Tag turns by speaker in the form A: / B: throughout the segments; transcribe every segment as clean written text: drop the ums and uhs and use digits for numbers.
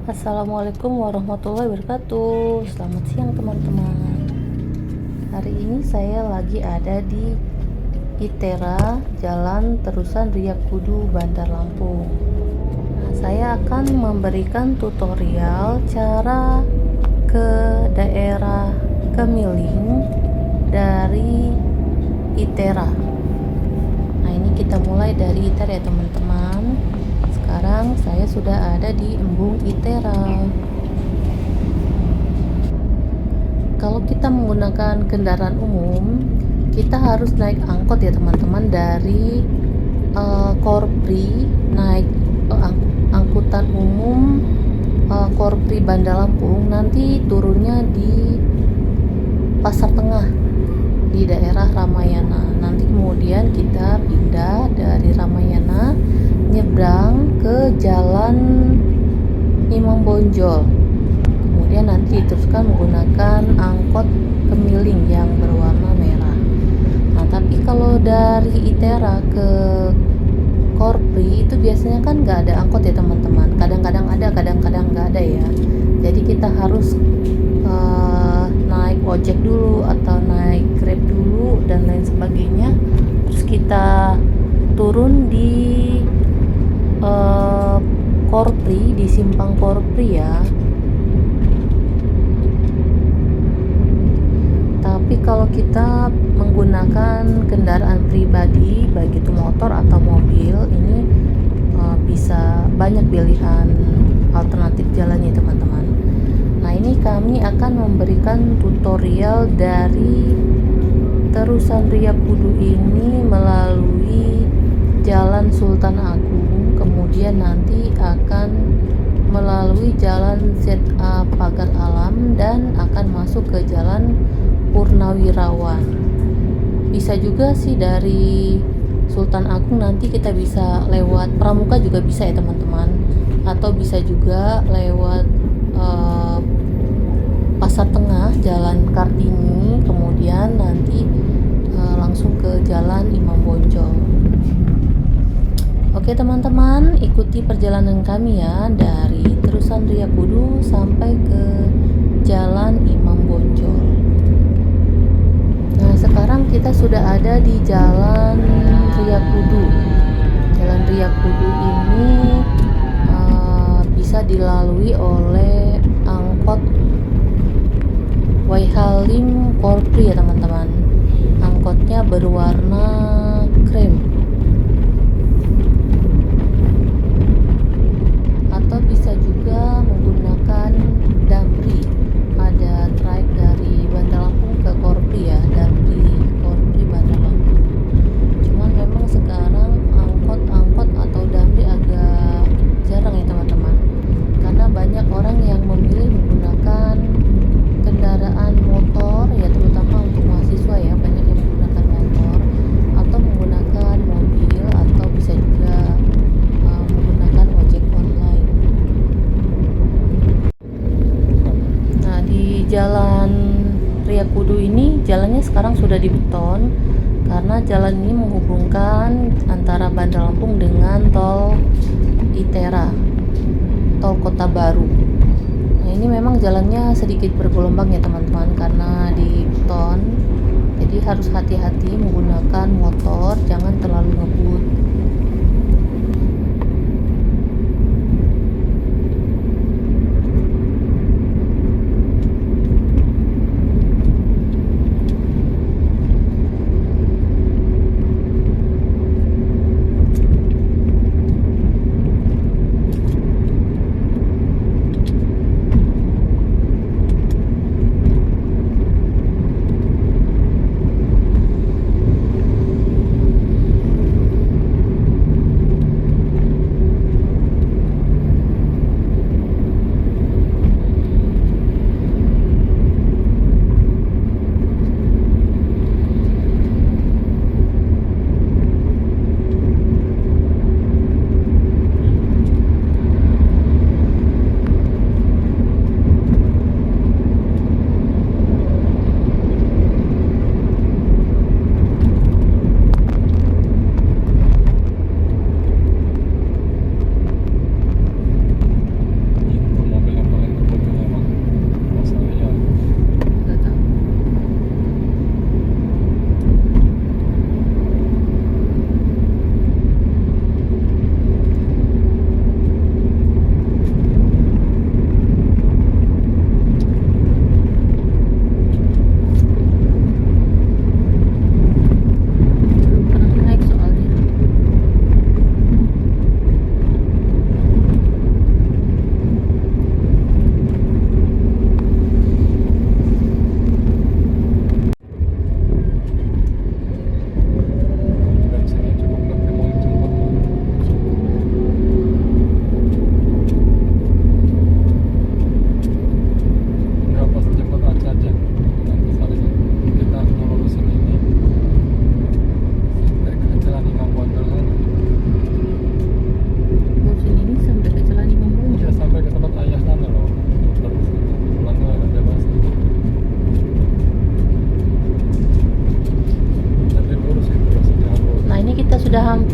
A: Assalamualaikum warahmatullahi wabarakatuh. Selamat siang teman-teman. Hari ini saya lagi ada di ITERA, Jalan Terusan Riak Kudu, Bandar Lampung. Saya akan memberikan tutorial cara ke daerah Kemiling dari ITERA. Nah, ini kita mulai dari ITERA ya teman-teman. Sekarang saya sudah ada di Embung ITERA. Kalau kita menggunakan kendaraan umum, kita harus naik angkot ya teman-teman, dari Korpri, naik angkutan umum Korpri Bandar Lampung, nanti turunnya di Pasar Tengah di daerah Ramayana. Nanti kemudian kita pindah dari Ramayana nyebrang ke Jalan Imam Bonjol, kemudian nanti diteruskan menggunakan angkot Kemiling yang berwarna merah. Nah, tapi kalau dari ITERA ke Korpri itu biasanya kan nggak ada angkot ya teman-teman. Kadang-kadang ada, kadang-kadang nggak ada ya. Jadi kita harus naik ojek dulu atau naik Grab dulu dan lain sebagainya. Terus kita turun di Korpri, di simpang Korpri ya. Tapi kalau kita menggunakan kendaraan pribadi, baik itu motor atau mobil, ini bisa banyak pilihan alternatif jalannya teman-teman. Nah, ini kami akan memberikan tutorial dari Terusan Riak Kudu ini melalui Jalan Sultan Agung, kemudian nanti akan melalui Jalan ZA Pagar Alam dan akan masuk ke Jalan Purnawirawan. Bisa juga sih dari Sultan Agung nanti kita bisa lewat Pramuka juga bisa ya teman-teman, atau bisa juga lewat Pasar Tengah, Jalan Kartini, kemudian nanti langsung ke Jalan Imam Bonjol. Oke teman-teman, ikuti perjalanan kami ya dari Terusan Riak Kudu sampai ke Jalan Imam Bonjol. Nah, sekarang kita sudah ada di Jalan Riak Kudu. Jalan Riak Kudu ini bisa dilalui oleh angkot Waihalim Korpri ya teman-teman. Angkotnya berwarna krem. Atau bisa juga menggunakan Damri. Ada trayek dari Bandar Lampung ke Korpri ya, Damri Korpri Bandar Lampung. Cuman memang sekarang angkot atau Damri agak jarang ya teman-teman, karena banyak orang yang memilih menggunakan kendaraan motor ya, terutama untuk mahasiswa ya, banyak yang menggunakan motor atau menggunakan mobil, atau bisa juga menggunakan ojek online. Nah, di Jalan Riak Kudu ini jalannya sekarang sudah dibeton karena jalan ini menghubungkan antara Bandar Lampung dengan tol ITERA, tol Kota Baru. Nah, ini memang jalannya sedikit bergelombang ya teman-teman karena di beton, jadi harus hati-hati menggunakan motor, jangan terlalu ngebut.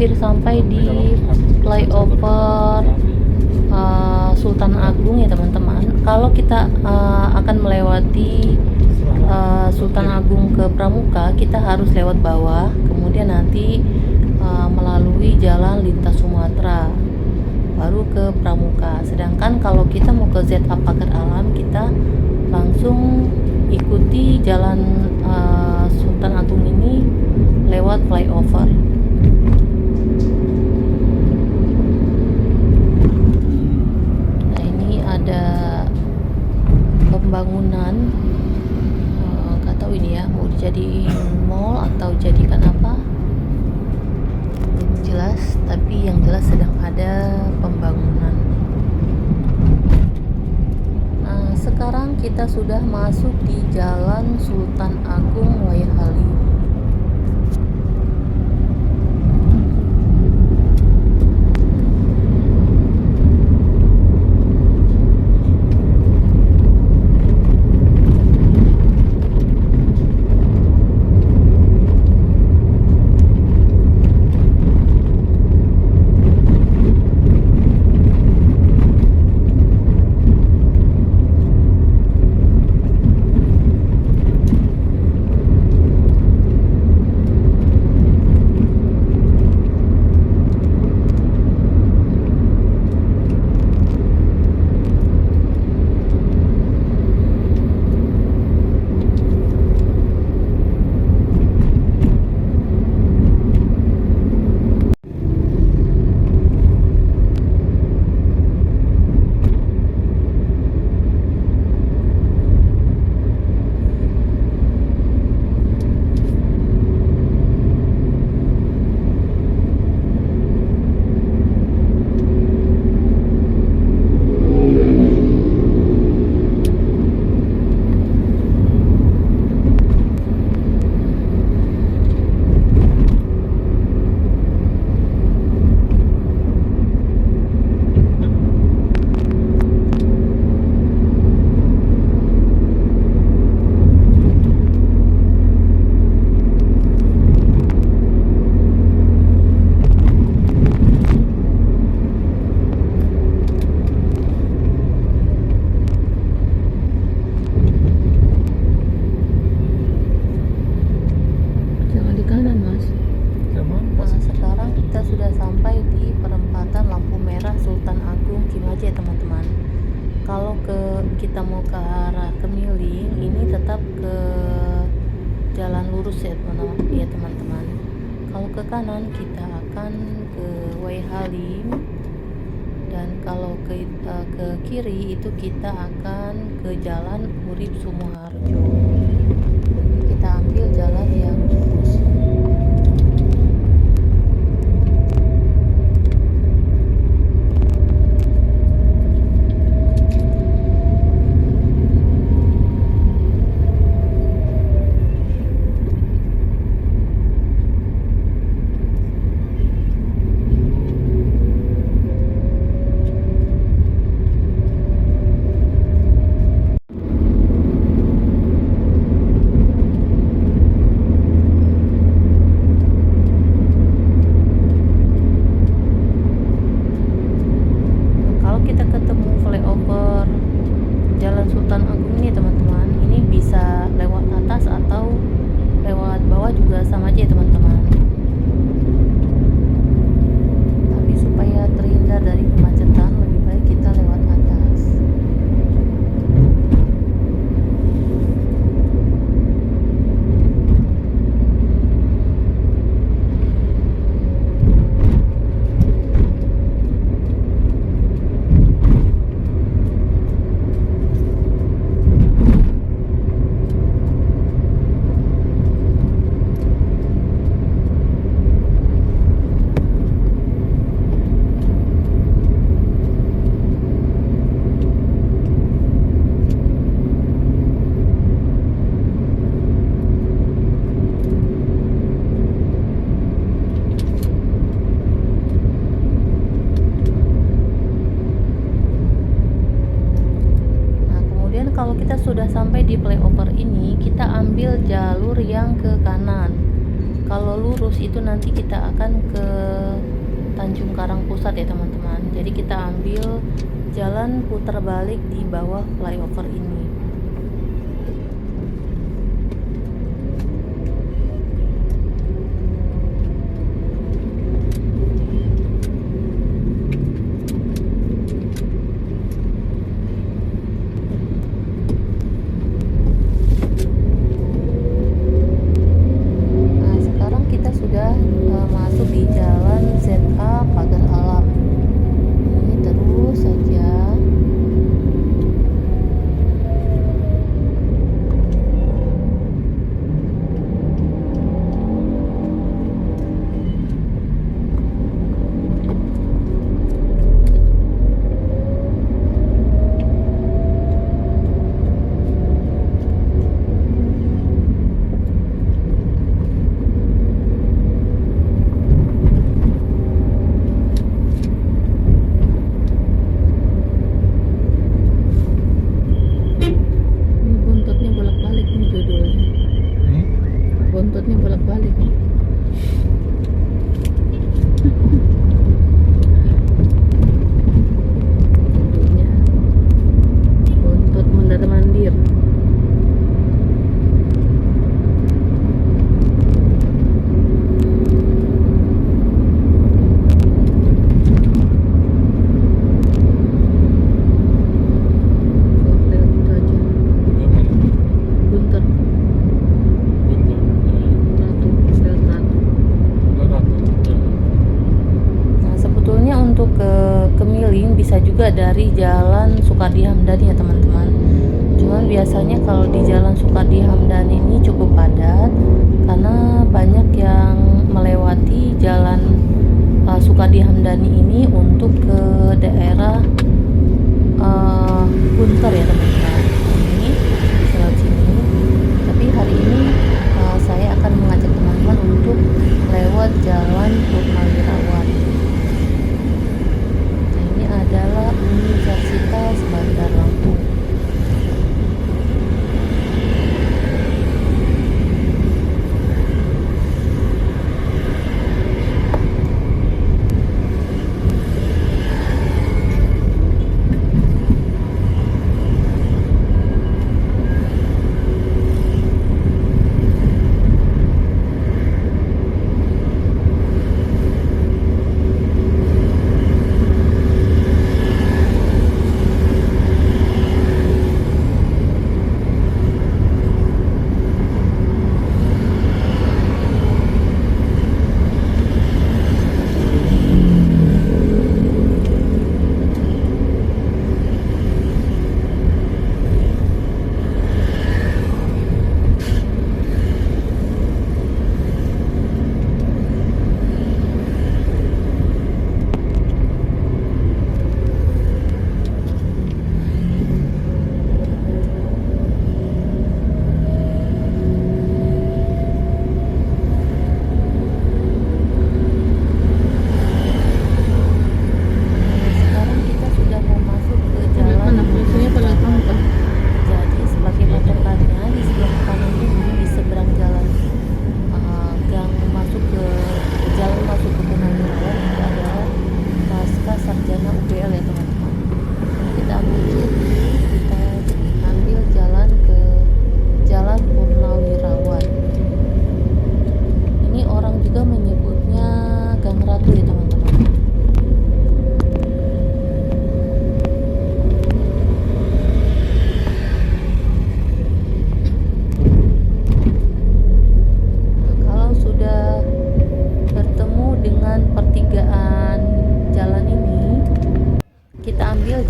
A: hampir sampai di flyover Sultan Agung ya teman-teman. Kalau kita akan melewati Sultan Agung ke Pramuka, kita harus lewat bawah, kemudian nanti melalui jalan lintas Sumatera baru ke Pramuka. Sedangkan kalau kita mau ke ZA Pagar Alam, kita langsung ikuti jalan Sultan Agung ini lewat flyover. Nah, ini ada pembangunan, nggak tahu ini ya mau dijadiin mall atau jadikan apa, belum jelas, tapi yang jelas sedang ada pembangunan. Nah, sekarang kita sudah masuk di Jalan Sultan Agung Wayahali. Kalau kita mau ke arah Kemiling, ini tetap ke jalan lurus ya teman-teman. Kalau ke kanan kita akan ke Waihalim, dan kalau ke kiri itu kita akan ke jalan Urip Sumoharjo. Kita ambil jalan yang lurus. Jalan Sultan Agung ini teman-teman, ini bisa lewat atas atau lewat bawah juga sama aja teman-teman, tapi supaya terhindar dari kemacetan lebih baik kita lewat atas. Kalau kita sudah sampai di flyover ini, kita ambil jalur yang ke kanan. kalau lurus itu nanti kita akan ke Tanjung Karang Pusat ya teman-teman. Jadi kita ambil jalan putar balik di bawah flyover ini. Masuk di jalan ZA Pagar Alam. Ini terus saja. Buntutnya bolak-balik nih. Buntutnya buntut mondar mandir. Kemiling bisa juga dari jalan Sukardi Hamdani ya teman-teman. Cuman biasanya kalau di jalan Sukardi Hamdani ini cukup padat karena banyak yang melewati jalan Sukardi Hamdani ini untuk ke daerah Guntur ya teman-teman. Ini lewat sini. Tapi hari ini saya akan mengajak teman-teman untuk lewat jalan Purnawirawan. Adalah Universitas Bandar Lampung.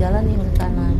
A: jalan yang ke kanan.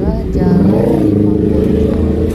A: adalah Jalan Limapurjo.